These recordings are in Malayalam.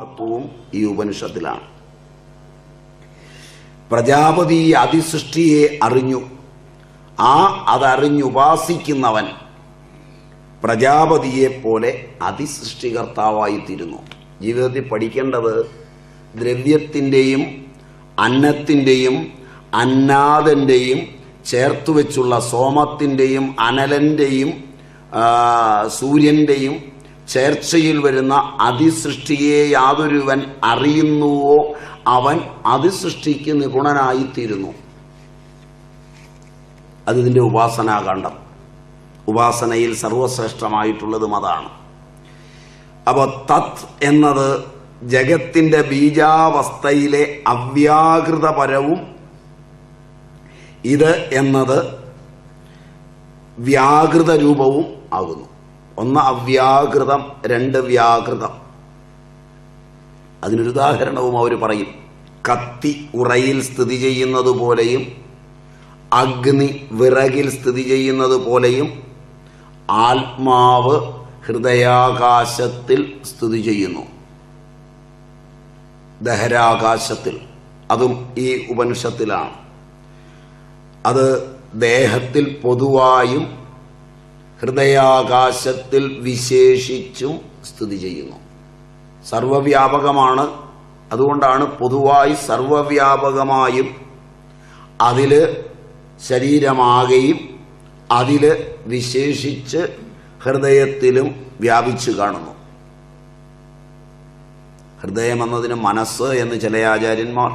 തത്വവും ഈ ഉപനിഷത്തിലാണ്. പ്രജാപതി അതിസൃഷ്ടിയെ അറിഞ്ഞു. അതറിഞ്ഞുപാസിക്കുന്നവൻ പ്രജാപതിയെ പോലെ അതിസൃഷ്ടികർത്താവായിത്തീരുന്നു. ജീവിതത്തിൽ പഠിക്കേണ്ടത് ദ്രവ്യത്തിൻ്റെയും അന്നത്തിൻ്റെയും അന്നാദൻ്റെയും ചേർത്തുവെച്ചുള്ള സോമത്തിൻ്റെയും അനലൻ്റെയും സൂര്യൻ്റെയും ചേർച്ചയിൽ വരുന്ന അതിസൃഷ്ടിയെ യാതൊരുവൻ അറിയുന്നുവോ അവൻ അതിസൃഷ്ടിക്ക് നിപുണനായിത്തീരുന്നു. അതിൻ്റെ ഉപാസനാകാന്ഡം. ഉപാസനയിൽ സർവശ്രേഷ്ഠമായിട്ടുള്ളതും അതാണ്. അപ്പോൾ തത് എന്നത് ജഗത്തിൻ്റെ ബീജാവസ്ഥയിലെ അവ്യാകൃതപരവും ഇത് എന്നത് വ്യാകൃത രൂപവും ആകുന്നു. ഒന്ന് അവ്യാകൃതം, രണ്ട് വ്യാകൃതം. അതിനൊരു ഉദാഹരണവും അവർ പറയും. കത്തി ഉറയിൽ സ്ഥിതി ചെയ്യുന്നത് പോലെയും അഗ്നി വിറകിൽ സ്ഥിതി ചെയ്യുന്നത് പോലെയും ആത്മാവ് ഹൃദയാകാശത്തിൽ സ്ഥിതി ചെയ്യുന്നു, ദഹരാകാശത്തിൽ. അതും ഈ ഉപനിഷത്തിലാണ്. അത് ദേഹത്തിൽ പൊതുവായും ഹൃദയാകാശത്തിൽ വിശേഷിച്ചും സ്ഥിതി ചെയ്യുന്നു. സർവവ്യാപകമാണ്. അതുകൊണ്ടാണ് പൊതുവായി സർവവ്യാപകമായും അതിൽ ശരീരമാകെയും അതിൽ വിശേഷിച്ച് ഹൃദയത്തിലും വ്യാപിച്ചു കാണുന്നു. ഹൃദയം എന്നതിന് മനസ്സ് എന്ന് ചില ആചാര്യന്മാർ,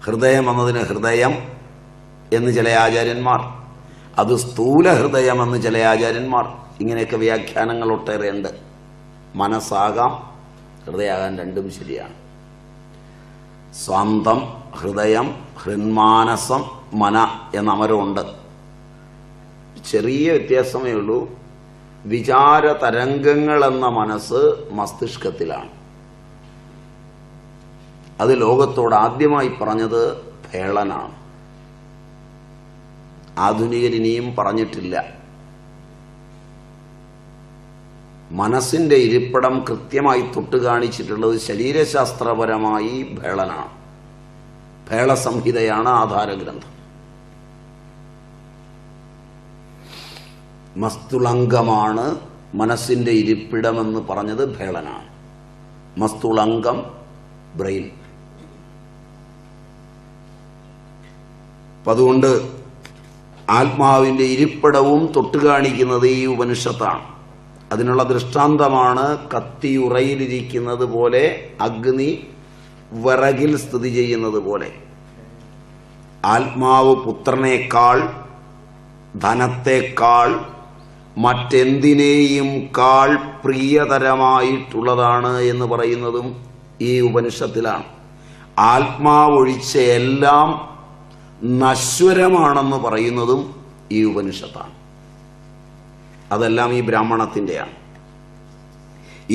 ഹൃദയം എന്നതിന് ഹൃദയം എന്ന് ചില ആചാര്യന്മാർ, അത് സ്ഥൂല ഹൃദയമെന്ന് ചില ആചാര്യന്മാർ. ഇങ്ങനെയൊക്കെ വ്യാഖ്യാനങ്ങൾ ഒട്ടേറെ ഉണ്ട്. മനസ്സാകാം, ഹൃദയമാകാൻ രണ്ടും ശരിയാണ്. സ്വന്തം ഹൃദയം, ഹൃന്മാനസം, മന എന്ന അമരമുണ്ട്. ചെറിയ വ്യത്യാസമേ ഉള്ളൂ. വിചാര തരംഗങ്ങൾ എന്ന മനസ്സ് മസ്തിഷ്കത്തിലാണ്. അത് ലോകത്തോട് ആദ്യമായി പറഞ്ഞത് ഭേളനാണ്. ആധുനികരിനിയും പറഞ്ഞിട്ടില്ല. മനസ്സിന്റെ ഇരിപ്പിടം കൃത്യമായി തൊട്ട് കാണിച്ചിട്ടുള്ളത് ശരീരശാസ്ത്രപരമായി ഭേളനാണ്. ഭേളസംഹിതയാണ് ആധാരഗ്രന്ഥം. മസ്തുളങ്കമാണ് മനസ്സിന്റെ ഇരിപ്പിടമെന്ന് പറഞ്ഞത് ഭേളനാണ്. മസ്തുളങ്കം ബ്രെയിൻ. അപ്പം അതുകൊണ്ട് ആത്മാവിന്റെ ഇരിപ്പിടവും തൊട്ട് കാണിക്കുന്നത് ഈ ഉപനിഷത്താണ്. അതിനുള്ള ദൃഷ്ടാന്തമാണ് കത്തി ഉറയിലിരിക്കുന്നത് പോലെ അഗ്നി വിറകിൽ സ്ഥിതി ചെയ്യുന്നത് പോലെ. ആത്മാവ് പുത്രനേക്കാൾ, ധനത്തെക്കാൾ, മറ്റെന്തിനേയും കാൾ പ്രിയതരമായിട്ടുള്ളതാണ് എന്ന് പറയുന്നതും ഈ ഉപനിഷത്തിലാണ്. ആത്മാവൊഴിച്ച എല്ലാം നശ്വരമാണെന്ന് പറയുന്നതും ഈ ഉപനിഷത്താണ്. അതെല്ലാം ഈ ബ്രാഹ്മണത്തിൻ്റെയാണ്.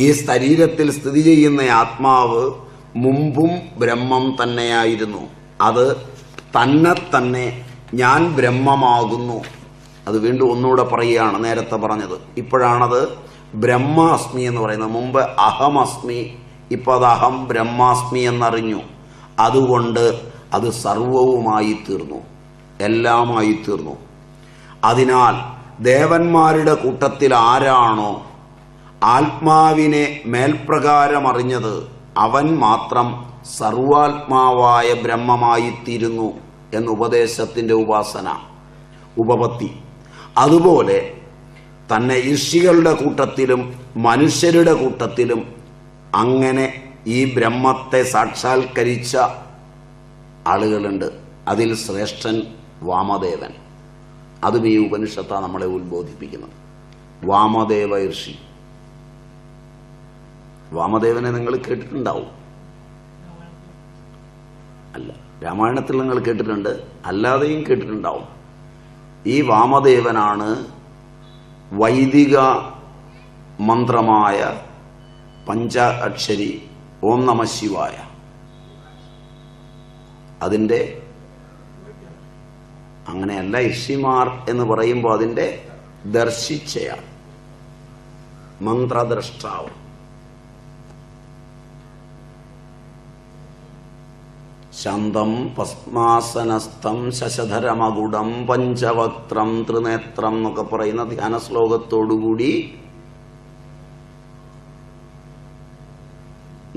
ഈ ശരീരത്തിൽ സ്ഥിതി ചെയ്യുന്ന ആത്മാവ് മുമ്പും ബ്രഹ്മം തന്നെയായിരുന്നു. അത് തന്നെ ഞാൻ ബ്രഹ്മമാകുന്നു. അത് വീണ്ടും ഒന്നുകൂടെ പറയുകയാണ്, നേരത്തെ പറഞ്ഞത്. ഇപ്പോഴാണത് ബ്രഹ്മാസ്മി എന്ന് പറയുന്നത്. മുമ്പ് അഹമസ്മി, ഇപ്പോൾ അത് അഹം ബ്രഹ്മാസ്മി എന്നറിഞ്ഞു. അതുകൊണ്ട് അത് സർവവുമായി തീർന്നു, എല്ലാമായി തീർന്നു. അതിനാൽ ദേവന്മാരുടെ കൂട്ടത്തിൽ ആരാണോ ആത്മാവിനെ മേൽപ്രകാരം അറിഞ്ഞത് അവൻ മാത്രം സർവാത്മാവായ ബ്രഹ്മമായിത്തീരുന്നു എന്ന ഉപദേശത്തിന്റെ ഉപാസന, ഉപപത്തി. അതുപോലെ തന്നെ ഋഷികളുടെ കൂട്ടത്തിലും മനുഷ്യരുടെ കൂട്ടത്തിലും അങ്ങനെ ഈ ബ്രഹ്മത്തെ സാക്ഷാത്കരിച്ച ആളുകളുണ്ട്. അതിൽ ശ്രേഷ്ഠൻ വാമദേവൻ. അതും ഈ ഉപനിഷത്താണ് നമ്മളെ ഉത്ബോധിപ്പിക്കുന്നത്. വാമദേവ ഋഷി. വാമദേവനെ നിങ്ങൾ കേട്ടിട്ടുണ്ടാവും. അല്ല, രാമായണത്തിൽ നിങ്ങൾ കേട്ടിട്ടുണ്ട്, അല്ലാതെയും കേട്ടിട്ടുണ്ടാവും. ഈ വാമദേവനാണ് വൈദിക മന്ത്രമായ പഞ്ച അക്ഷരി ഓം നമഃ ശിവായ, അതിൻ്റെ അങ്ങനെയല്ല, ഋഷിമാർ എന്ന് പറയുമ്പോൾ അതിൻ്റെ ദർശിച്ചയാൾ, മന്ത്രദ്രഷ്ടാവ്. ശാന്തം പത്മാസനസ്ഥം ശശധരമകുടം പഞ്ചവക്ത്രം ത്രിനേത്രം എന്നൊക്കെ പറയുന്ന ധ്യാന ശ്ലോകത്തോടുകൂടി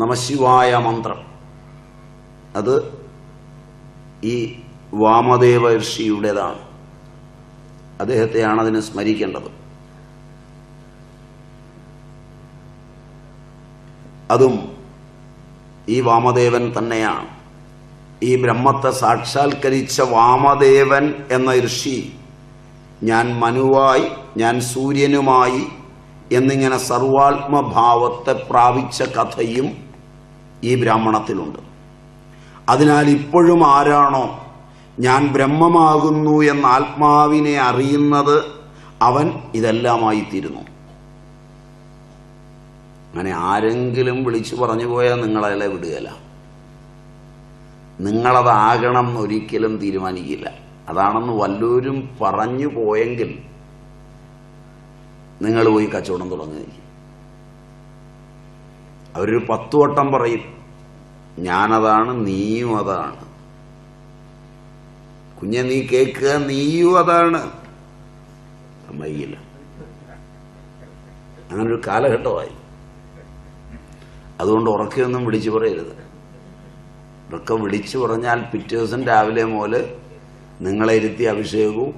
നമഃശിവായ മന്ത്രം, അത് ഈ വാമദേവ ഋഷിയുടേതാണ്. അദ്ദേഹത്തെയാണ് അതിന് സ്മരിക്കേണ്ടത്. അതും ഈ വാമദേവൻ തന്നെയാണ്. ഈ ബ്രഹ്മത്തെ സാക്ഷാത്കരിച്ച വാമദേവൻ എന്ന ഋഷി ഞാൻ മനുവായി, ഞാൻ സൂര്യനുമായി എന്നിങ്ങനെ സർവാത്മഭാവത്തെ പ്രാപിച്ച കഥയും ഈ ബ്രാഹ്മണത്തിലുണ്ട്. അതിനാൽ ഇപ്പോഴും ആരാണോ ഞാൻ ബ്രഹ്മമാകുന്നു എന്ന ആത്മാവിനെ അറിയുന്നത്, അവൻ ഇതെല്ലാമായിത്തീരുന്നു. അങ്ങനെ ആരെങ്കിലും വിളിച്ചു പറഞ്ഞു പോയാൽ നിങ്ങളയാളെ വിടുകയില്ല. നിങ്ങളതാകണം എന്നൊരിക്കലും തീരുമാനിക്കില്ല. അതാണെന്ന് വല്ലവരും പറഞ്ഞു പോയെങ്കിൽ നിങ്ങൾ പോയി കച്ചവടം തുടങ്ങുകയും. അവരൊരു 10 വട്ടം പറയും, ഞാനതാണ്, നീയും അതാണ്. കുഞ്ഞെ നീ കേൾക്കുക, നീയും അതാണ്. സമ്മതിക്കില്ല. അങ്ങനൊരു കാലഘട്ടമായി. അതുകൊണ്ട് ഉറക്കെയൊന്നും വിളിച്ചു പറയരുത്. ഉറക്കെ വിളിച്ചു പറഞ്ഞാൽ പിറ്റേ ദിവസം രാവിലെ മുതൽ നിങ്ങളെ ഇരുത്തി അഭിഷേകവും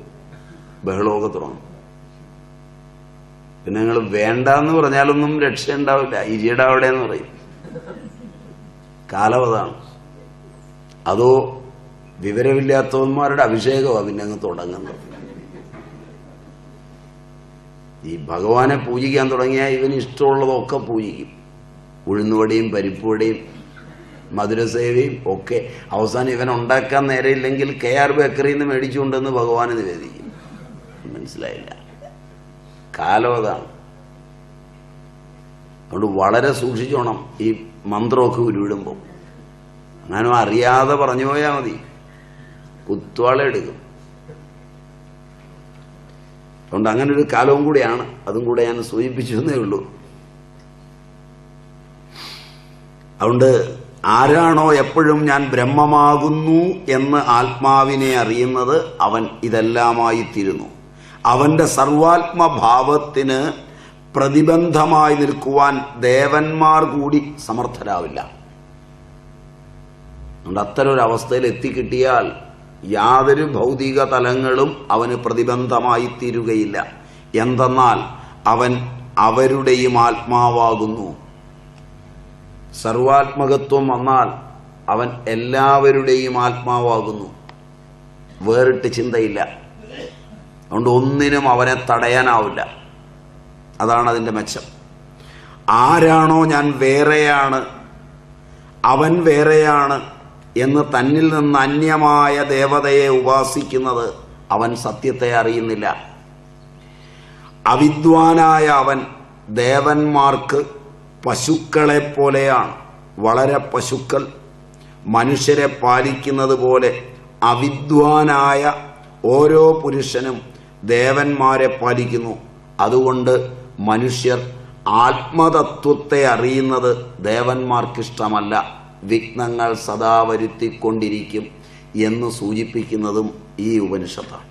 ബഹളമൊക്കെ തുടങ്ങും. പിന്നെ നിങ്ങൾ വേണ്ടെന്ന് പറഞ്ഞാലൊന്നും രക്ഷയുണ്ടാവില്ല. ഇരിയുടെ അവിടെ എന്ന് പറയും. കാലം അതാണ്. അതോ വിവരമില്ലാത്തവന്മാരുടെ അഭിഷേകമാണ് പിന്നെ അങ്ങ് തുടങ്ങുന്നത്. ഈ ഭഗവാനെ പൂജിക്കാൻ തുടങ്ങിയാൽ ഇവന് ഇഷ്ടമുള്ളതൊക്കെ പൂജിക്കും. ഉഴുന്നുവടിയും പരിപ്പുവടിയും മധുരസേവയും ഒക്കെ. അവസാനം ഇവൻ ഉണ്ടാക്കാൻ നേരെയില്ലെങ്കിൽ KR ബേക്കറിയിൽ നിന്ന് മേടിച്ചുകൊണ്ടെന്ന് ഭഗവാന് നിവേദിക്കും. മനസ്സിലായില്ല. കാലം അതാണ്. അതുകൊണ്ട് വളരെ സൂക്ഷിച്ചോണം ഈ മന്ത്രമൊക്കെ ഉരുവിടുമ്പോൾ. അങ്ങനെ അറിയാതെ പറഞ്ഞു പോയാൽ മതി, കുത്തുവാള എടുക്കും. അതുകൊണ്ട് അങ്ങനെ ഒരു കാലവും കൂടിയാണ്. അതും കൂടെ ഞാൻ സൂചിപ്പിച്ചു എന്നേ ഉള്ളൂ. അതുകൊണ്ട് ആരാണോ എപ്പോഴും ഞാൻ ബ്രഹ്മമാകുന്നു എന്ന് ആത്മാവിനെ അറിയുന്നത്, അവൻ ഇതെല്ലാമായിത്തീരുന്നു. അവന്റെ സർവാത്മഭാവത്തിന് പ്രതിബന്ധമായി നിൽക്കുവാൻ ദേവന്മാർ കൂടി സമർത്ഥരാവില്ല. അതുകൊണ്ട് അത്തരൊരവസ്ഥയിൽ എത്തിക്കിട്ടിയാൽ യാതൊരു ഭൗതിക തലങ്ങളും അവന് പ്രതിബന്ധമായി തീരുകയില്ല. എന്തെന്നാൽ അവൻ അവരുടെയും ആത്മാവാകുന്നു. സർവാത്മകത്വം വന്നാൽ അവൻ എല്ലാവരുടെയും ആത്മാവാകുന്നു. വേറിട്ട് ചിന്തയില്ല. അതുകൊണ്ട് ഒന്നിനും അവനെ തടയാനാവില്ല. അതാണ് അതിൻ്റെ മെച്ചം. ആരാണോ ഞാൻ വേറെയാണ്, അവൻ വേറെയാണ് എന്ന് തന്നിൽ നിന്ന് അന്യമായ ദേവതയെ ഉപാസിക്കുന്നത്, അവൻ സത്യത്തെ അറിയുന്നില്ല. അവിദ്വാനായ അവൻ ദേവന്മാർക്ക് പശുക്കളെ പോലെയാണ്. വളരെ പശുക്കൾ മനുഷ്യരെ പാലിക്കുന്നത് പോലെ അവിദ്വാനായ ഓരോ പുരുഷനും ദേവന്മാരെ പാലിക്കുന്നു. അതുകൊണ്ട് മനുഷ്യർ ആത്മതത്വത്തെ അറിയുന്നത് ദേവന്മാർക്കിഷ്ടമല്ല. വിഘ്നങ്ങൾ സദാ വരുത്തിക്കൊണ്ടിരിക്കും എന്ന് സൂചിപ്പിക്കുന്നതും ഈ ഉപനിഷത്താണ്.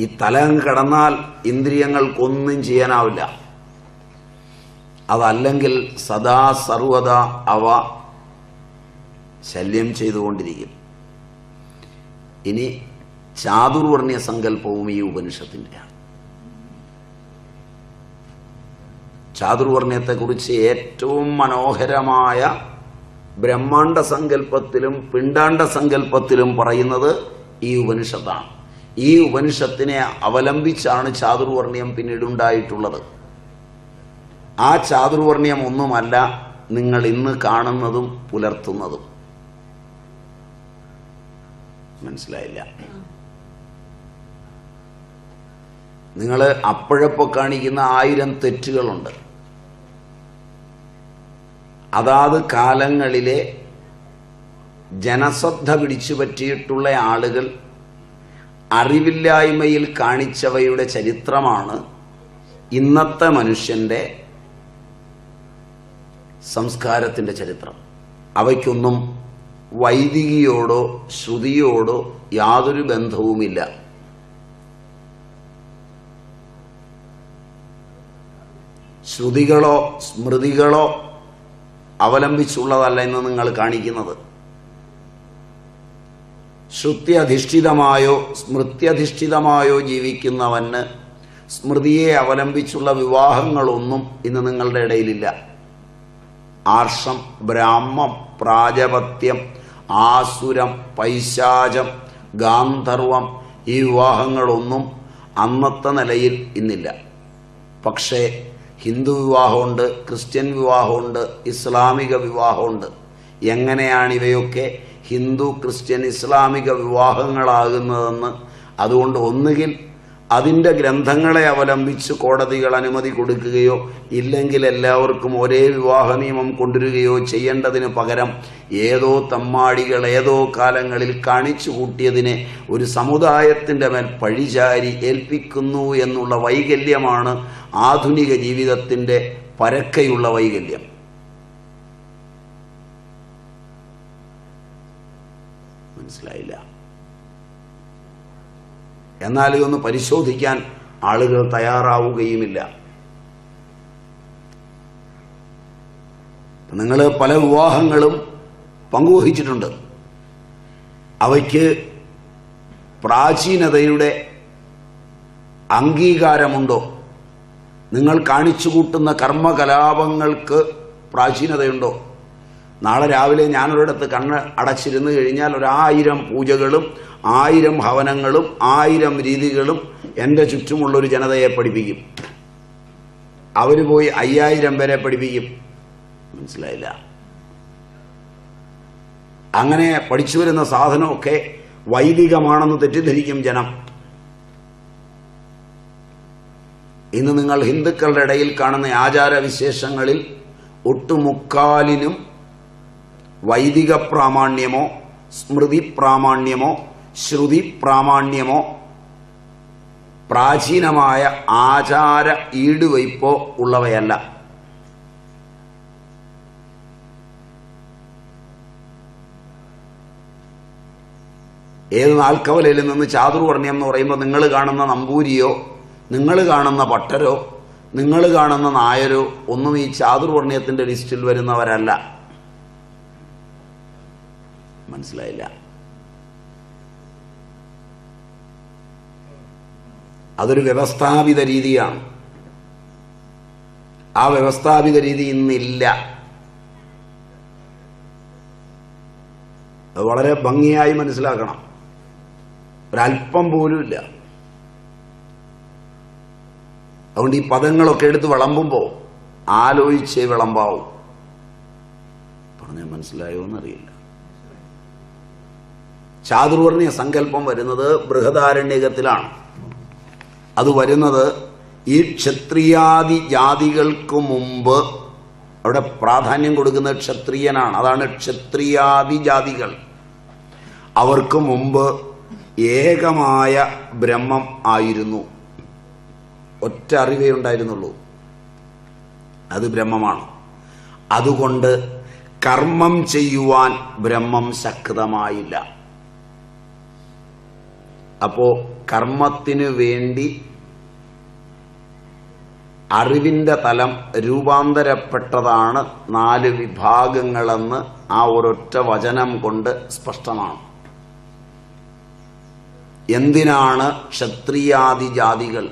ഈ തലം കടന്നാൽ ഇന്ദ്രിയങ്ങൾക്കൊന്നും ചെയ്യാനാവില്ല. അതല്ലെങ്കിൽ സദാ സർവദാ അവ ശല്യം ചെയ്തുകൊണ്ടിരിക്കും. ഇനി ചാതുർവർണ്ണ്യ സങ്കല്പവും ഈ ഉപനിഷത്തിൻ്റെയാണ്. ചാതുർവർണ്ണ്യത്തെക്കുറിച്ച് ഏറ്റവും മനോഹരമായ ബ്രഹ്മാണ്ഡ സങ്കല്പത്തിലും പിണ്ടാണ്ഡ സങ്കല്പത്തിലും പറയുന്നത് ഈ ഉപനിഷത്താണ്. ഈ ഉപനിഷത്തിനെ അവലംബിച്ചാണ് ചാതുർവർണ്ണ്യം പിന്നീടുണ്ടായിട്ടുള്ളത്. ആ ചാതുർവർണ്ണ്യം ഒന്നുമല്ല നിങ്ങൾ ഇന്ന് കാണുന്നതും പുലർത്തുന്നതും. മനസ്സിലായില്ല? നിങ്ങൾ അപ്പോഴപ്പോ കാണിക്കുന്ന 1000 തെറ്റുകളുണ്ട്. അതാത് കാലങ്ങളിലെ ജനശ്രദ്ധ പിടിച്ചു പറ്റിയിട്ടുള്ള ആളുകൾ അറിവില്ലായ്മയിൽ കാണിച്ചവയുടെ ചരിത്രമാണ് ഇന്നത്തെ മനുഷ്യന്റെ സംസ്കാരത്തിൻ്റെ ചരിത്രം. അവയ്ക്കൊന്നും വൈദികിയോടോ ശ്രുതിയോടോ യാതൊരു ബന്ധവുമില്ല. ശ്രുതികളോ സ്മൃതികളോ അവലംബിച്ചുള്ളതല്ല ഇന്ന് നിങ്ങൾ കാണിക്കുന്നത്. ശ്രുത്യധിഷ്ഠിതമായോ സ്മൃത്യധിഷ്ഠിതമായോ ജീവിക്കുന്നവന് സ്മൃതിയെ അവലംബിച്ചുള്ള വിവാഹങ്ങളൊന്നും ഇന്ന് നിങ്ങളുടെ ഇടയിലില്ല. ആർഷം, ബ്രാഹ്മം, പ്രാജപത്യം, ആസുരം, പൈശാചം, ഗാന്ധർവം, ഈ വിവാഹങ്ങളൊന്നും അന്നത്തെ നിലയിൽ ഇന്നില്ല. പക്ഷേ ഹിന്ദു വിവാഹമുണ്ട്, ക്രിസ്ത്യൻ വിവാഹമുണ്ട്, ഇസ്ലാമിക വിവാഹമുണ്ട്. എങ്ങനെയാണ് ഇവയൊക്കെ ഹിന്ദു, ക്രിസ്ത്യൻ, ഇസ്ലാമിക വിവാഹങ്ങളാകുന്നതെന്ന് അതുകൊണ്ട് ഒന്നുകിൽ അതിൻ്റെ ഗ്രന്ഥങ്ങളെ അവലംബിച്ച് കോടതികൾ അനുമതി കൊടുക്കുകയോ ഇല്ലെങ്കിൽ എല്ലാവർക്കും ഒരേ വിവാഹ നിയമം കൊണ്ടുവരികയോ ചെയ്യേണ്ടതിന് പകരം ഏതോ തമ്മാടികൾ ഏതോ കാലങ്ങളിൽ കാണിച്ചു കൂട്ടിയതിനെ ഒരു സമുദായത്തിൻ്റെ മേൽ പഴിചാരി ഏൽപ്പിക്കുന്നു എന്നുള്ള വൈകല്യമാണ് ആധുനിക ജീവിതത്തിൻ്റെ പരക്കയുള്ള വൈകല്യം. മനസ്സിലായില്ല? എന്നാൽ ഇതൊന്ന് പരിശോധിക്കാൻ ആളുകൾ തയ്യാറാവുകയുമില്ല. നിങ്ങൾ പല വിവാഹങ്ങളും പങ്കുവഹിച്ചിട്ടുണ്ട്. അവയ്ക്ക് പ്രാചീനതയുടെ അംഗീകാരമുണ്ടോ? നിങ്ങൾ കാണിച്ചു കൂട്ടുന്ന കർമ്മകലാപങ്ങൾക്ക് പ്രാചീനതയുണ്ടോ? നാളെ രാവിലെ ഞാനൊരിടത്ത് കണ്ണ് അടച്ചിരുന്നു കഴിഞ്ഞാൽ 1000 പൂജകളും 1000 ഹവനങ്ങളും 1000 രീതികളും എൻ്റെ ചുറ്റുമുള്ളൊരു ജനതയെ പഠിപ്പിക്കും. അവർ പോയി 5000 പേരെ പഠിപ്പിക്കും. മനസ്സിലായില്ല? അങ്ങനെ പഠിച്ചു വരുന്ന സാധനമൊക്കെ വൈദികമാണെന്ന് തെറ്റിദ്ധരിക്കും ജനം. ഇന്ന് നിങ്ങൾ ഹിന്ദുക്കളുടെ ഇടയിൽ കാണുന്ന ആചാരവിശേഷങ്ങളിൽ ഒട്ടുമുക്കാലിനും വൈദിക പ്രാമാണ്യമോ സ്മൃതി പ്രാമാണ്യമോ ശ്രുതി പ്രാമാണ്യമോ പ്രാചീനമായ ആചാര ഈടുവയ്പോ ഉള്ളവയല്ല. ഏത് നാൽക്കവലയിൽ നിന്ന് ചാതുർവർണ്ണ്യം എന്ന് പറയുമ്പോൾ നിങ്ങൾ കാണുന്ന നമ്പൂരിയോ നിങ്ങൾ കാണുന്ന പട്ടരോ നിങ്ങൾ കാണുന്ന നായരോ ഒന്നും ഈ ചാതുർവർണ്ണ്യത്തിന്റെ ലിസ്റ്റിൽ വരുന്നവരല്ല. മനസ്സിലായില്ല? അതൊരു വ്യവസ്ഥാപിത രീതിയാണ്. ആ വ്യവസ്ഥാപിത രീതി ഇന്നില്ല. അത് വളരെ ഭംഗിയായി മനസ്സിലാക്കണം. ഒരല്പം പോലും ഇല്ല. അതുകൊണ്ട് ഈ പദങ്ങളൊക്കെ എടുത്ത് വിളമ്പുമ്പോൾ ആലോചിച്ചേ വിളമ്പാവും. പറഞ്ഞാൽ മനസ്സിലായോ എന്നറിയില്ല. ചാതുർവർണ്ണ്യ സങ്കല്പം വരുന്നത് ബൃഹദാരണ്യകത്തിലാണ്. അത് വരുന്നത് ഈ ക്ഷത്രിയാദി ജാതികൾക്ക് മുമ്പ് അവിടെ പ്രാധാന്യം കൊടുക്കുന്നത് ക്ഷത്രിയനാണ്. അതാണ് ക്ഷത്രിയാദി ജാതികൾ. അവർക്ക് മുമ്പ് ഏകമായ ബ്രഹ്മം ആയിരുന്നു. ഒറ്റ അറിവേ ഉണ്ടായിരുന്നുള്ളൂ, അത് ബ്രഹ്മമാണ്. അതുകൊണ്ട് കർമ്മം ചെയ്യുവാൻ ബ്രഹ്മം ശക്തമായില്ല. അപ്പോ കർമ്മത്തിനു വേണ്ടി അറിവിന്റെ തലം രൂപാന്തരപ്പെട്ടതാണ് 4 വിഭാഗങ്ങളെന്ന് ആ ഒരൊറ്റ വചനം കൊണ്ട് സ്പഷ്ടമാണ്. എന്തിനാണ് ക്ഷത്രിയാദി ജാതികൾ?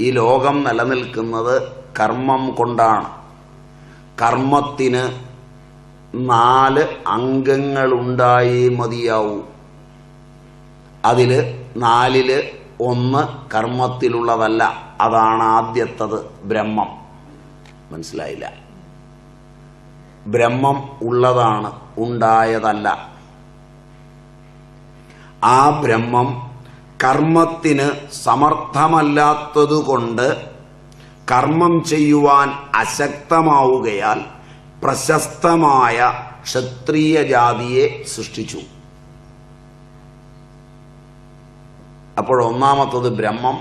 ഈ ലോകം നിലനിൽക്കുന്നത് കർമ്മം കൊണ്ടാണ്. കർമ്മത്തിന് 4 അംഗങ്ങളുണ്ടായേ മതിയാവൂ. അതിൽ 4-ൽ 1 കർമ്മത്തിലുള്ളതല്ല. അതാണ് ആദ്യത്തത്, ബ്രഹ്മം. മനസ്സിലായില്ല? ബ്രഹ്മം ഉള്ളതാണ്, ഉണ്ടായതല്ല. ആ ബ്രഹ്മം കർമ്മത്തിന് സമർത്ഥമല്ലാത്തതുകൊണ്ട് കർമ്മം ചെയ്യുവാൻ അശക്തമാവുകയാൽ പ്രശസ്തമായ ക്ഷത്രിയ ജാതിയെ സൃഷ്ടിച്ചു. അപ്പോൾ ഒന്നാമത്തത് ബ്രഹ്മം.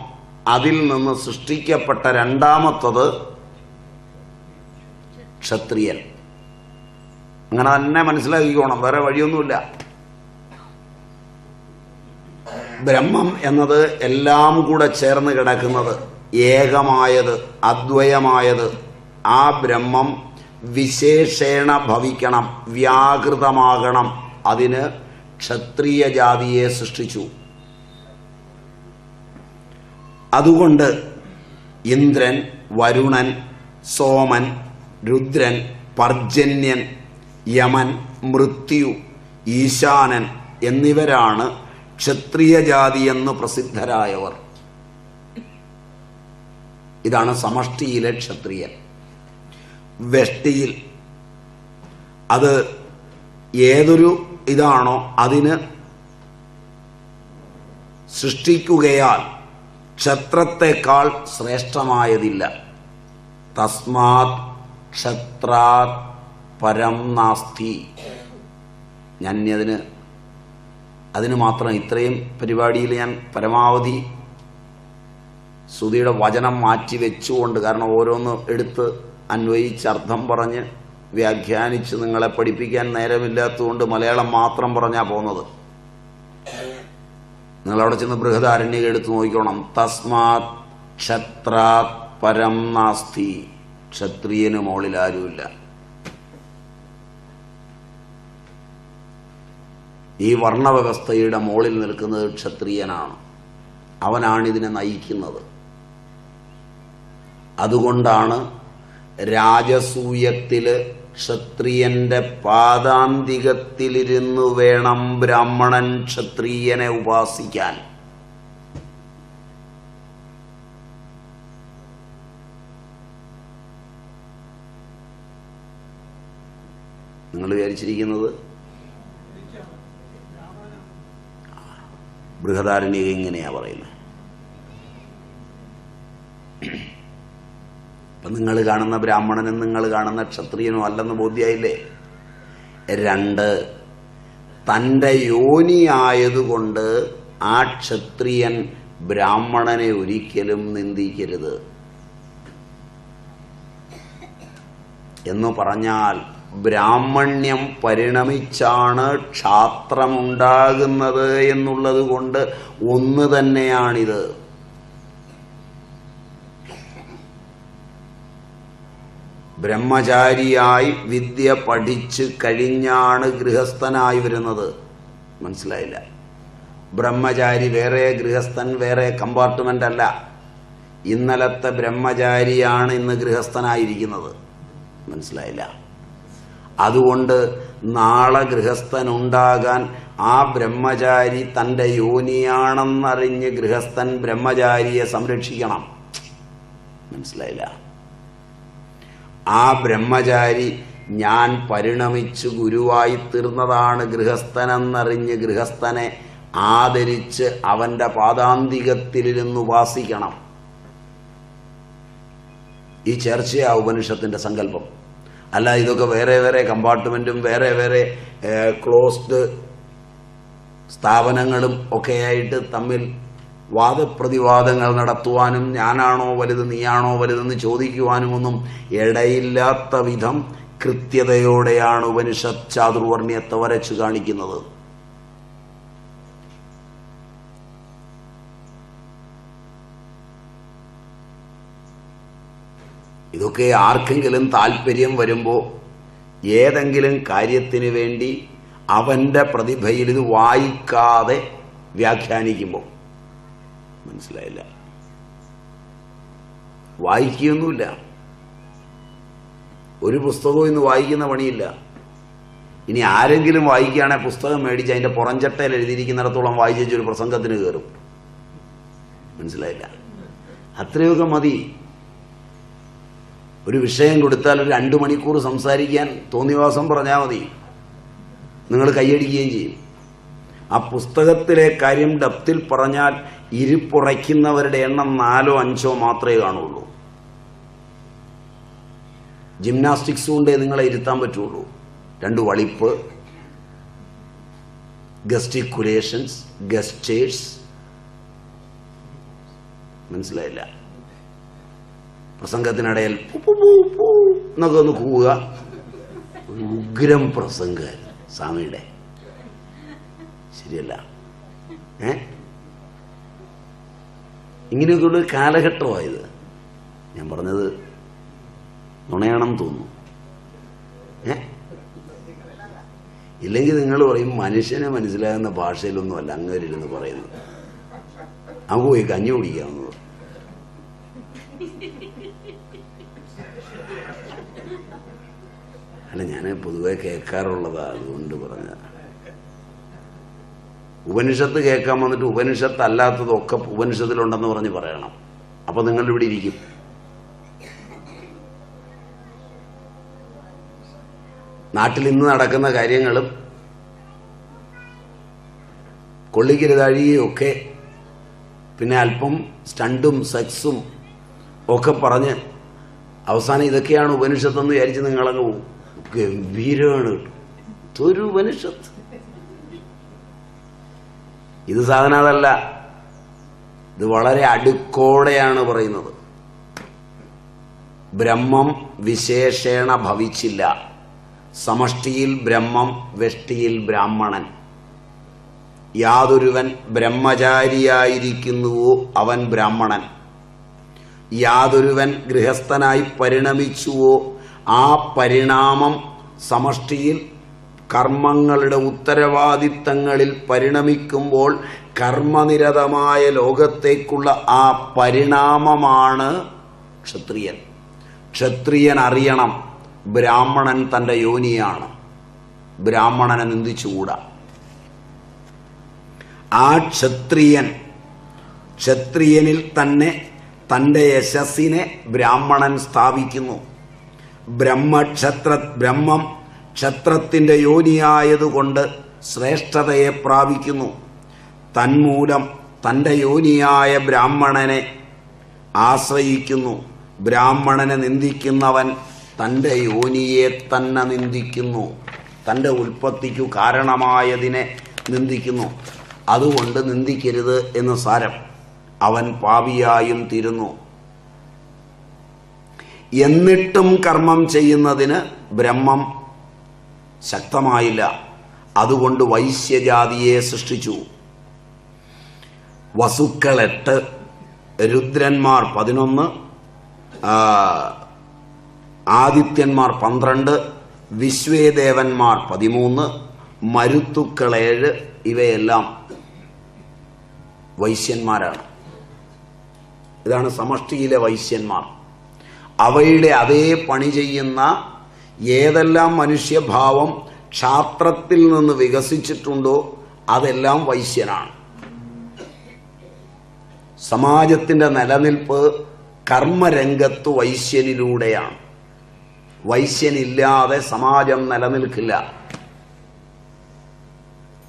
അതിൽ നിന്ന് സൃഷ്ടിക്കപ്പെട്ട രണ്ടാമത്തത് ക്ഷത്രിയൻ. അങ്ങനെ തന്നെ മനസ്സിലാക്കിക്കോണം, വേറെ വഴിയൊന്നുമില്ല. ബ്രഹ്മം എന്നത് എല്ലാം കൂടെ ചേർന്ന് കിടക്കുന്നത്, ഏകമായത്, അദ്വയമായത്. ആ ബ്രഹ്മം വിശേഷേണ ഭവിക്കണം, വ്യാകൃതമാകണം. അതിന് ക്ഷത്രിയ ജാതിയെ സൃഷ്ടിച്ചു. അതുകൊണ്ട് ഇന്ദ്രൻ, വരുണൻ, സോമൻ, രുദ്രൻ, പർജന്യൻ, യമൻ, മൃത്യു, ഈശാനൻ എന്നിവരാണ് ക്ഷത്രിയ ജാതിയെന്ന് പ്രസിദ്ധരായവർ. ഇതാണ് സമഷ്ടിയിലെ ക്ഷത്രിയൻ. വെഷ്ടിയിൽ അത് ഏതൊരു ഇതാണോ അതിന് സൃഷ്ടിക്കുകയാൽ ക്ഷത്രത്തെക്കാൾ ശ്രേഷ്ഠമായതില്ല. തസ്മാത് ക്ഷത്രാത് പരം നാസ്തി. ഞാൻ അതിന് മാത്രം ഇത്രയും പരിപാടിയിൽ ഞാൻ പരമാവധി ശ്രുതിയുടെ വചനം മാറ്റി വെച്ചുകൊണ്ട്, കാരണം ഓരോന്ന് എടുത്ത് അന്വയിച്ച് അർത്ഥം പറഞ്ഞ് വ്യാഖ്യാനിച്ച് നിങ്ങളെ പഠിപ്പിക്കാൻ നേരമില്ലാത്തതുകൊണ്ട് മലയാളം മാത്രം പറഞ്ഞാ പോകുന്നത്. നിങ്ങളവിടെ ചെന്ന് ബൃഹദാരണ്യകം എടുത്ത് നോക്കിക്കോണം. തസ്മാത് ക്ഷത്രാത് പരം നാസ്തി. ക്ഷത്രിയന് മുകളിൽ ആരുമില്ല. ഈ വർണ്ണവ്യവസ്ഥയുടെ മുകളിൽ നിൽക്കുന്നത് ക്ഷത്രിയനാണ്. അവനാണിതിനെ നയിക്കുന്നത്. അതുകൊണ്ടാണ് രാജസൂയത്തില് ക്ഷത്രിയന്റെ പാദാന്തികത്തിലിരുന്നു വേണം ബ്രാഹ്മണൻ ക്ഷത്രിയനെ ഉപാസിക്കാൻ. നിങ്ങൾ വിചാരിച്ചിരിക്കുന്നത് ബൃഹദാരണ്യകം ഇങ്ങനെയാ പറയുന്നത്. അപ്പം നിങ്ങൾ കാണുന്ന ബ്രാഹ്മണനും നിങ്ങൾ കാണുന്ന ക്ഷത്രിയനും അല്ലെന്ന് ബോധ്യായില്ലേ? 2, തൻ്റെ യോനിയായതുകൊണ്ട് ആ ക്ഷത്രിയൻ ബ്രാഹ്മണനെ ഒരിക്കലും നിന്ദിക്കരുത്. എന്നു പറഞ്ഞാൽ ബ്രാഹ്മണ്യം പരിണമിച്ചാണ് ക്ഷാത്രമുണ്ടാകുന്നത് എന്നുള്ളത് കൊണ്ട് ഒന്ന് തന്നെയാണിത്. ബ്രഹ്മചാരിയായി വിദ്യ പഠിച്ച് കഴിഞ്ഞാണ് ഗൃഹസ്ഥനായി വരുന്നത്. മനസ്സിലായില്ല? ബ്രഹ്മചാരി വേറെ, ഗൃഹസ്ഥൻ വേറെ കമ്പാർട്ട്മെന്റ് അല്ല. ഇന്നലത്തെ ബ്രഹ്മചാരിയാണ് ഇന്ന് ഗൃഹസ്ഥനായിരിക്കുന്നത്. മനസ്സിലായില്ല? അതുകൊണ്ട് നാളെ ഗൃഹസ്ഥനുണ്ടാകാൻ ആ ബ്രഹ്മചാരി തൻ്റെ യോനിയാണെന്നറിഞ്ഞ് ഗൃഹസ്ഥൻ ബ്രഹ്മചാരിയെ സംരക്ഷിക്കണം. മനസ്സിലായില്ല? ആ ബ്രഹ്മചാരി ഞാൻ പരിണമിച്ചു ഗുരുവായി തീർന്നതാണ് ഗൃഹസ്ഥനെന്നറിഞ്ഞ് ഗൃഹസ്ഥനെ ആദരിച്ച് അവന്റെ പാദാന്തികത്തിലിരുന്ന് ഉപാസിക്കണം. ഈ ചർച്ചയാ ഉപനിഷത്തിന്റെ സങ്കല്പം. അല്ല ഇതൊക്കെ വേറെ വേറെ കമ്പാർട്ട്മെന്റും വേറെ വേറെ ക്ലോസ്ഡ് സ്ഥാപനങ്ങളും ഒക്കെയായിട്ട് തമ്മിൽ വാദപ്രതിവാദങ്ങൾ നടത്തുവാനും ഞാനാണോ വലുത് നീയാണോ വലുതെന്ന് ചോദിക്കുവാനുമൊന്നും ഇടയില്ലാത്ത വിധം കൃത്യതയോടെയാണ് ഉപനിഷത്ത് ചാതുർവർണ്ണ്യത്തെ വരച്ചു കാണിക്കുന്നത്. ഇതൊക്കെ ആർക്കെങ്കിലും താല്പര്യം വരുമ്പോൾ ഏതെങ്കിലും കാര്യത്തിന് വേണ്ടി അവന്റെ പ്രതിഭയിൽ ഇത് വായിക്കാതെ വ്യാഖ്യാനിക്കുമ്പോൾ, മനസ്സിലായില്ല, വായിക്കുകയൊന്നുമില്ല. ഒരു പുസ്തകവും ഇന്ന് വായിക്കുന്ന പണിയില്ല. ഇനി ആരെങ്കിലും വായിക്കുകയാണെങ്കിൽ പുസ്തകം മേടിച്ച് അതിന്റെ പുറംചട്ടയിൽ എഴുതിയിരിക്കുന്നിടത്തോളം വായിച്ചു ഒരു പ്രസംഗത്തിന് കയറും. മനസ്സിലായില്ല? അത്രയൊക്കെ മതി. ഒരു വിഷയം കൊടുത്താൽ ഒരു 2 മണിക്കൂർ സംസാരിക്കാൻ തോന്നിവാസം പറഞ്ഞാൽ മതി, നിങ്ങൾ കൈയടിക്കുകയും ചെയ്യും. ആ പുസ്തകത്തിലെ കാര്യം ഡെപ്തിൽ പറഞ്ഞാൽ ഇരിപ്പുറയ്ക്കുന്നവരുടെ എണ്ണം 4ഓ 5ഓ മാത്രമേ കാണുള്ളൂ. ജിംനാസ്റ്റിക്സ് കൊണ്ടേ നിങ്ങളെ ഇരുത്താൻ പറ്റുള്ളൂ. 2 വളിപ്പ്, ഗസ്റ്റിക്കുലേഷൻസ്, ഗസ്റ്റേഴ്സ്. മനസ്സിലായില്ല? പ്രസംഗത്തിനിടയിൽ എന്നൊക്കെ ഒന്ന് കൂവുക. ഉഗ്രം പ്രസംഗമായിരുന്നു സ്വാമിയുടെ. ശരിയല്ല? ഇങ്ങനെയൊക്കെയുള്ള ഒരു കാലഘട്ടമായത്. ഞാൻ പറഞ്ഞത് നുണയാണെന്ന് തോന്നുന്നു. ഇല്ലെങ്കിൽ നിങ്ങൾ പറയും മനുഷ്യനെ മനസ്സിലാകുന്ന ഭാഷയിലൊന്നും അല്ല അങ്ങേരിരുന്ന് പറയുന്നത്, നമുക്ക് പോയി കഞ്ഞി കുടിക്കാവുന്നത്. അല്ല, ഞാൻ പൊതുവെ കേൾക്കാറുള്ളതാ, അതുകൊണ്ട് പറഞ്ഞ. ഉപനിഷത്ത് കേൾക്കാൻ വന്നിട്ട് ഉപനിഷത്ത് അല്ലാത്തതൊക്കെ ഉപനിഷത്തിലുണ്ടെന്ന് പറഞ്ഞ് പറയണം. അപ്പൊ നിങ്ങൾ ഇവിടെ ഇരിക്കും. നാട്ടിൽ ഇന്ന് നടക്കുന്ന കാര്യങ്ങളും കൊള്ളിക്കരുതാഴികയും ഒക്കെ പിന്നെ അല്പം സ്റ്റണ്ടും സെക്സും ഒക്കെ പറഞ്ഞ് അവസാനം ഇതൊക്കെയാണ് ഉപനിഷത്തെന്ന് വിചാരിച്ച് നിങ്ങളങ്ങ് പോകും. ഗംഭീരമാണ് ഒരു ഉപനിഷത്ത്. ഇത് സാധനം അതല്ല. ഇത് വളരെ അടുക്കോടെയാണ് പറയുന്നത്. ബ്രഹ്മം വിശേഷേണ ഭവിച്ചില്ല. സമഷ്ടിയിൽ ബ്രഹ്മം, വെഷ്ടിയിൽ ബ്രാഹ്മണൻ. യാതൊരുവൻ ബ്രഹ്മചാരിയായിരിക്കുന്നുവോ അവൻ ബ്രാഹ്മണൻ. യാതൊരുവൻ ഗൃഹസ്ഥനായി പരിണമിച്ചുവോ ആ പരിണാമം സമഷ്ടിയിൽ കർമ്മങ്ങളുടെ ഉത്തരവാദിത്തങ്ങളിൽ പരിണമിക്കുമ്പോൾ കർമ്മനിരതമായ ലോകത്തേക്കുള്ള ആ പരിണാമമാണ് ക്ഷത്രിയൻ. ക്ഷത്രിയൻ അറിയണം ബ്രാഹ്മണൻ തന്റെ യോനിയാണ്. ബ്രാഹ്മണനെ നിന്ദിച്ചുകൂടാ. ആ ക്ഷത്രിയനിൽ തന്നെ തന്റെ യശസ്സിനെ ബ്രാഹ്മണൻ സ്ഥാപിക്കുന്നു. ബ്രഹ്മം ക്ഷത്രത്തിന്റെ യോനിയായതുകൊണ്ട് ശ്രേഷ്ഠതയെ പ്രാപിക്കുന്നു. തന്മൂലം തന്റെ യോനിയായ ബ്രാഹ്മണനെ ആശ്രയിക്കുന്നു. ബ്രാഹ്മണനെ നിന്ദിക്കുന്നവൻ തന്റെ യോനിയെ തന്നെ നിന്ദിക്കുന്നു. തന്റെ ഉൽപ്പത്തിക്കു കാരണമായതിനെ നിന്ദിക്കുന്നു. അതുകൊണ്ട് നിന്ദിക്കരുത് എന്ന് സാരം. അവൻ പാപിയായും തീരുന്നു. എന്നിട്ടും കർമ്മം ചെയ്യുന്നതിന് ബ്രഹ്മം ശക്തമായില്ല. അതുകൊണ്ട് വൈശ്യജാതിയെ സൃഷ്ടിച്ചു. വസുക്കൾ 8, രുദ്രന്മാർ 11, ആദിത്യന്മാർ 12, വിശ്വേദേവന്മാർ 13, മരുത്തുക്കൾ 7. ഇവയെല്ലാം വൈശ്യന്മാരാണ്. ഇതാണ് സമഷ്ടിയിലെ വൈശ്യന്മാർ. അവയുടെ അതേ പണി ചെയ്യുന്ന ഏതെല്ലാം മനുഷ്യഭാവം ക്ഷാത്രത്തിൽ നിന്ന് വികസിച്ചിട്ടുണ്ടോ അതെല്ലാം വൈശ്യനാണ്. സമാജത്തിന്റെ നിലനിൽപ്പ് കർമ്മരംഗത്ത് വൈശ്യനിലൂടെയാണ്. വൈശ്യനില്ലാതെ സമാജം നിലനിൽക്കില്ല.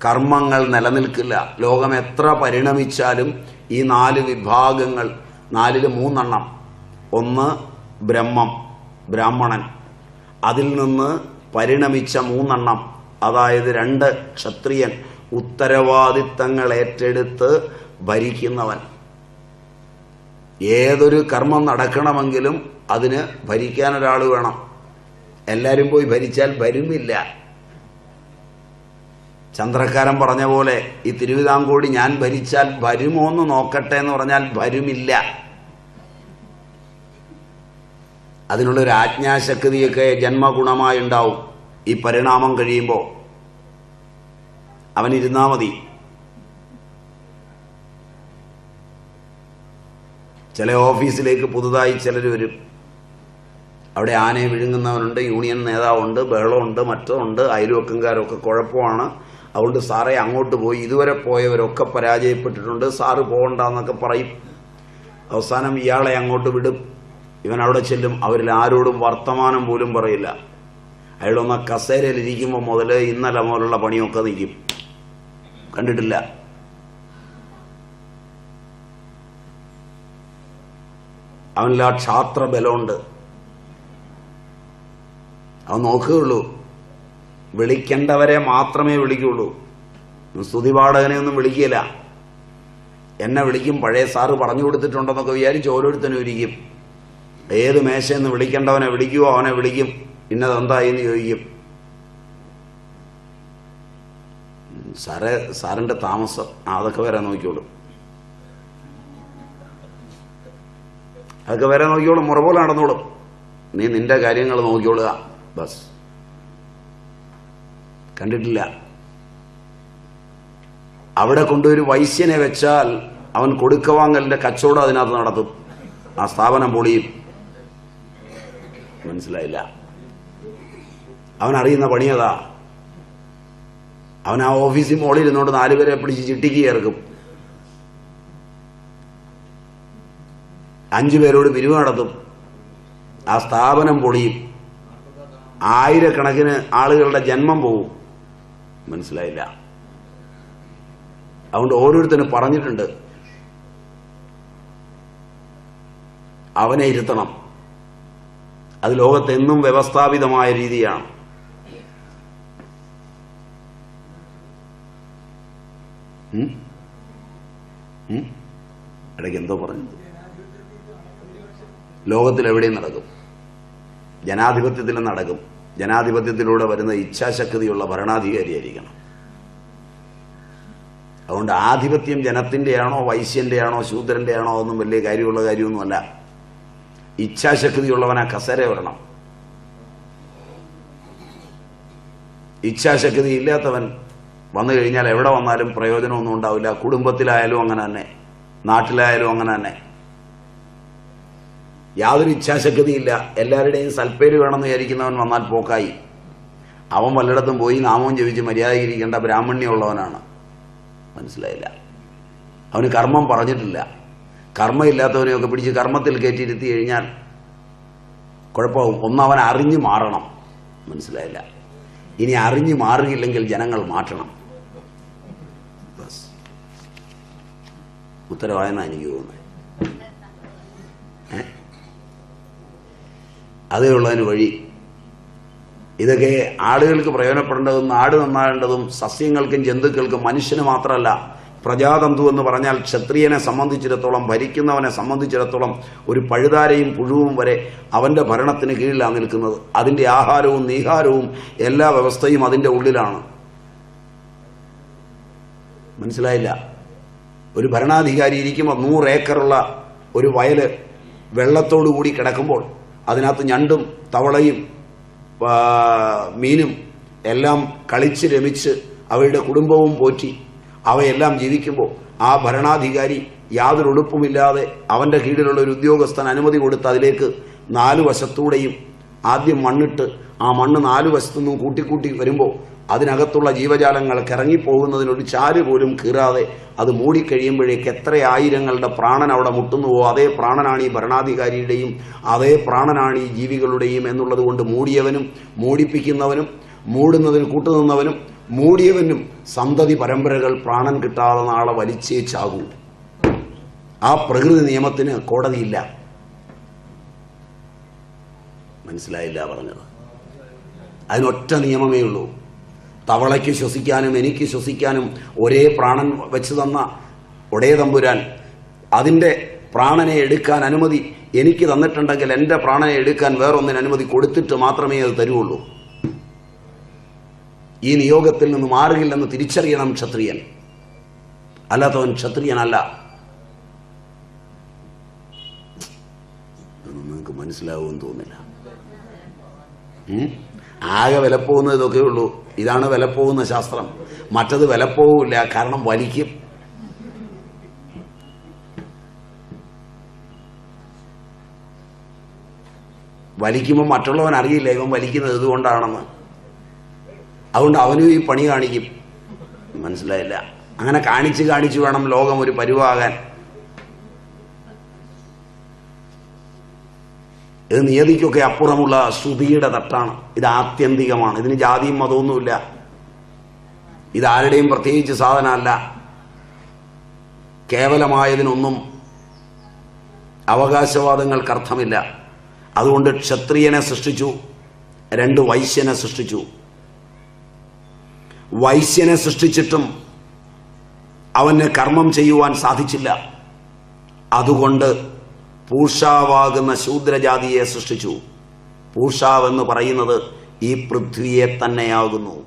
കർമ്മങ്ങൾ നിലനിൽക്കില്ല. ലോകം എത്ര പരിണമിച്ചാലും ഈ 4 വിഭാഗങ്ങൾ, 4-ൽ 3 എണ്ണം. ഒന്ന് ബ്രഹ്മം, ബ്രാഹ്മണൻ. അതിൽ നിന്ന് പരിണമിച്ച 3 എണ്ണം, അതായത് 2 ക്ഷത്രിയൻ, ഉത്തരവാദിത്തങ്ങൾ ഏറ്റെടുത്ത് ഭരിക്കുന്നവൻ. ഏതൊരു കർമ്മം നടക്കണമെങ്കിലും അതിന് ഭരിക്കാൻ ഒരാൾ വേണം. എല്ലാവരും പോയി ഭരിച്ചാൽ വരുന്നില്ല. ചന്ദ്രക്കാരൻ പറഞ്ഞ പോലെ ഈ തിരുവിതാംകൂടി ഞാൻ ഭരിച്ചാൽ വരുമോ എന്ന് നോക്കട്ടെ എന്ന് പറഞ്ഞാൽ വരുമില്ല. അതിനുള്ളൊരു ആജ്ഞാശക്തിയൊക്കെ ജന്മഗുണമായി ഉണ്ടാവും. ഈ പരിണാമം കഴിയുമ്പോൾ അവനിരുന്നാ മതി. ചില ഓഫീസിലേക്ക് പുതുതായി ചിലർ വരും. അവിടെ ആനയെ വിഴുങ്ങുന്നവനുണ്ട്, യൂണിയൻ നേതാവുണ്ട്, ബഹളമുണ്ട്, മറ്റുണ്ട്, അയൽവക്കംകാരൊക്കെ കുഴപ്പമാണ്. അതുകൊണ്ട് സാറേ അങ്ങോട്ട് പോയി, ഇതുവരെ പോയവരൊക്കെ പരാജയപ്പെട്ടിട്ടുണ്ട്, സാറ് പോകണ്ടെന്നൊക്കെ പറയും. അവസാനം ഇയാളെ അങ്ങോട്ട് വിടും. ഇവൻ അവിടെ ചെല്ലും. അവരിൽ ആരോടും വർത്തമാനം പോലും പറയില്ല. അയാളൊന്ന് കസേരയിലിരിക്കുമ്പോൾ മുതൽ ഇന്നലെ മുതലുള്ള പണിയൊക്കെ നിൽക്കും. കണ്ടിട്ടില്ല? അവനിൽ ആ ക്ഷാത്ര ബലമുണ്ട്. അവൻ നോക്കുകയുള്ളൂ. വിളിക്കേണ്ടവരെ മാത്രമേ വിളിക്കുള്ളൂ. സ്തുതിപാഠകനെ ഒന്നും വിളിക്കില്ല. എന്നെ വിളിക്കും, പഴയ സാറ് പറഞ്ഞു കൊടുത്തിട്ടുണ്ടെന്നൊക്കെ വിചാരിച്ച് ഓരോരുത്തരും ഇരിക്കും. ഏത് മേശയെന്ന് വിളിക്കേണ്ടവനെ വിളിക്കുവോ അവനെ വിളിക്കും. ഇന്നതെന്തായി എന്ന് ചോദിക്കും. സാറിന്റെ താമസം അതൊക്കെ വരെ നോക്കിയോളും. അതൊക്കെ വരെ നോക്കിയോളും. മുറ പോലെ നടന്നോളും. നീ നിന്റെ കാര്യങ്ങൾ നോക്കിയോളുക. ബസ്. കണ്ടിട്ടില്ല? അവിടെ കൊണ്ടൊരു വൈശ്യനെ വെച്ചാൽ അവൻ കൊടുക്കവാങ്ങലിന്റെ കച്ചവടം അതിനകത്ത് നടത്തും. ആ സ്ഥാപനം പൊളിയും. മനസ്സിലായില്ല? അവൻ അറിയുന്ന പണിയതാ. അവൻ ആ ഓഫീസിൽ മോളിൽ ഇരുന്നുകൊണ്ട് 4 പേരെ പിടിച്ച് ചിട്ടിക്ക് ചേർക്കും. 5 പേരോട് പിരിവ് നടത്തും. ആ സ്ഥാപനം പൊളിയും. 1000കണക്കിന് ആളുകളുടെ ജന്മം പോവും. മനസ്സിലായില്ല? അതുകൊണ്ട് ഓരോരുത്തരും പറഞ്ഞിട്ടുണ്ട്, അവനെ ഇരുത്തണം. അത് ലോകത്തെന്നും വ്യവസ്ഥാപിതമായ രീതിയാണ്. ഇടയ്ക്ക് എന്തോ പറഞ്ഞു? ലോകത്തിൽ എവിടെയും നടക്കും. ജനാധിപത്യത്തിലും നടക്കും. ജനാധിപത്യത്തിലൂടെ വരുന്ന ഇച്ഛാശക്തിയുള്ള ഭരണാധികാരിയായിരിക്കണം. അതുകൊണ്ട് ആധിപത്യം ജനത്തിന്റെയാണോ വൈശ്യന്റെയാണോ ശൂദ്രന്റെയാണോ ഒന്നും വലിയ കാര്യമുള്ള കാര്യമൊന്നുമല്ല. ഇച്ഛാശക്തിയുള്ളവൻ ആ കസേര വരണം. ഇച്ഛാശക്തി ഇല്ലാത്തവൻ വന്നു കഴിഞ്ഞാൽ എവിടെ വന്നാലും പ്രയോജനമൊന്നും ഉണ്ടാവില്ല. കുടുംബത്തിലായാലും അങ്ങനെ തന്നെ, നാട്ടിലായാലും അങ്ങനെ തന്നെ. യാതൊരു ഇച്ഛാശക്തിയില്ല. എല്ലാവരുടെയും സൽപ്പേര് വേണമെന്ന് വിചാരിക്കുന്നവൻ വന്നാൽ പോക്കായി. അവൻ വല്ലയിടത്തും പോയി നാമവും ജപിച്ച് മര്യാദയിരിക്കേണ്ട ബ്രാഹ്മണ്യമുള്ളവനാണ്. മനസ്സിലായില്ല? അവന് കർമ്മം പറഞ്ഞിട്ടില്ല. കർമ്മമില്ലാത്തവനെയൊക്കെ പിടിച്ച് കർമ്മത്തിൽ കയറ്റിയിരുത്തി കഴിഞ്ഞാൽ കുഴപ്പമാവും. ഒന്നവൻ അറിഞ്ഞു മാറണം. മനസ്സിലായില്ല? ഇനി അറിഞ്ഞു മാറുകയില്ലെങ്കിൽ ജനങ്ങൾ മാറ്റണം. ഉത്തരവായെന്നാണ് എനിക്ക് തോന്നുന്നത്. അതേ ഉള്ളതിന് വഴി. ഇതൊക്കെ ആളുകൾക്ക് പ്രയോജനപ്പെടേണ്ടതും നാട് നന്നാകേണ്ടതും സസ്യങ്ങൾക്കും ജന്തുക്കൾക്കും മനുഷ്യന് മാത്രമല്ല. പ്രജാതന്തു എന്ന് പറഞ്ഞാൽ ക്ഷത്രിയനെ സംബന്ധിച്ചിടത്തോളം, ഭരിക്കുന്നവനെ സംബന്ധിച്ചിടത്തോളം ഒരു പഴുതാരയും പുഴുവും വരെ അവന്റെ ഭരണത്തിന് കീഴിലാണ് നിൽക്കുന്നത്. അതിന്റെ ആഹാരവും നീഹാരവും എല്ലാ വ്യവസ്ഥയും അതിന്റെ ഉള്ളിലാണ്. മനസ്സിലായില്ല? ഒരു ഭരണാധികാരി ഇരിക്കുമ്പോൾ 100 ഏക്കറുള്ള ഒരു വയല് വെള്ളത്തോടുകൂടി കിടക്കുമ്പോൾ അതിനകത്ത് ഞണ്ടും തവളയും മീനും എല്ലാം കളിച്ച് രമിച്ച് അവരുടെ കുടുംബവും പോറ്റി അവയെല്ലാം ജീവിക്കുമ്പോൾ ആ ഭരണാധികാരി യാതൊരു ഉടുപ്പുമില്ലാതെ അവന്റെ കീഴിലുള്ള ഒരു ഉദ്യോഗസ്ഥൻ അനുമതി കൊടുത്ത് അതിലേക്ക് 4 വശത്തൂടെയും ആദ്യം മണ്ണിട്ട് ആ മണ്ണ് 4 വശത്തുനിന്നും കൂട്ടിക്കൂട്ടി വരുമ്പോൾ അതിനകത്തുള്ള ജീവജാലങ്ങൾക്ക് ഇറങ്ങിപ്പോകുന്നതിനൊരു ചാല് പോലും കീറാതെ അത് മൂടിക്കഴിയുമ്പോഴേക്ക് എത്ര ആയിരങ്ങളുടെ പ്രാണൻ അവിടെ മുട്ടുന്നുവോ അതേ പ്രാണനാണ് ഈ ഭരണാധികാരിയുടെയും അതേ പ്രാണനാണ് ഈ ജീവികളുടെയും എന്നുള്ളത് കൊണ്ട് മൂടിയവനും മൂടിപ്പിക്കുന്നവനും മൂടുന്നതിന് കൂട്ടുനിന്നവനും മൂടിയവനും സന്തതി പരമ്പരകൾ പ്രാണൻ കിട്ടാതെ നാളെ വലിച്ചേ ചാകൂ. ആ പ്രകൃതി നിയമത്തിന് കോടതിയില്ല. മനസ്സിലായില്ല പറഞ്ഞത്? അതിനൊറ്റ നിയമമേ ഉള്ളൂ. തവളയ്ക്ക് ശ്വസിക്കാനും എനിക്ക് ശ്വസിക്കാനും ഒരേ പ്രാണൻ വെച്ച് തന്ന ഒടേ തമ്പുരാൻ അതിൻ്റെ പ്രാണനെ എടുക്കാൻ അനുമതി എനിക്ക് തന്നിട്ടുണ്ടെങ്കിൽ എൻ്റെ പ്രാണനെ എടുക്കാൻ വേറൊന്നിന് അനുമതി കൊടുത്തിട്ട് മാത്രമേ അത് തരുള്ളൂ. ഈ നിയോഗത്തിൽ നിന്ന് മാറുകില്ലെന്ന് തിരിച്ചറിയണം ക്ഷത്രിയൻ. അല്ലാത്തവൻ ക്ഷത്രിയനല്ല. നിങ്ങൾക്ക് മനസ്സിലാവുമെന്ന് തോന്നില്ല. ആകെ വിലപ്പോകുന്നത് ഇതൊക്കെ ഉള്ളൂ. ഇതാണ് വിലപ്പോകുന്ന ശാസ്ത്രം. മറ്റത് വിലപ്പോവില്ല. കാരണം വലിക്കും. വലിക്കുമ്പോൾ മറ്റുള്ളവൻ അറിയില്ല ഇവൻ വലിക്കുന്നത് ഇതുകൊണ്ടാണെന്ന്. അതുകൊണ്ട് അവനും ഈ പണി കാണിക്കും. മനസ്സിലായില്ല? അങ്ങനെ കാണിച്ച് കാണിച്ച് വേണം ലോകം ഒരു പരുവാകാൻ. ഇത് നിയതിക്കൊക്കെ അപ്പുറമുള്ള ശ്രുതിയുടെ തട്ടാണ്. ഇത് ആത്യന്തികമാണ്. ഇതിന് ജാതിയും മതമൊന്നുമില്ല. ഇതാരുടെയും പ്രത്യേകിച്ച് സാധനമല്ല. കേവലമായതിനൊന്നും അവകാശവാദങ്ങൾക്കർത്ഥമില്ല. അതുകൊണ്ട് ക്ഷത്രിയനെ സൃഷ്ടിച്ചു, 2 വൈശ്യനെ സൃഷ്ടിച്ചു. വൈശ്യനെ സൃഷ്ടിച്ചിട്ടും അവന് കർമ്മം ചെയ്യുവാൻ സാധിച്ചില്ല. അതുകൊണ്ട് പൂഷാവാകുന്ന ശൂദ്രജാതിയെ സൃഷ്ടിച്ചു. പൂഷാവെന്ന് പറയുന്നത് ഈ പൃഥ്വിയെ തന്നെയാകുന്നു.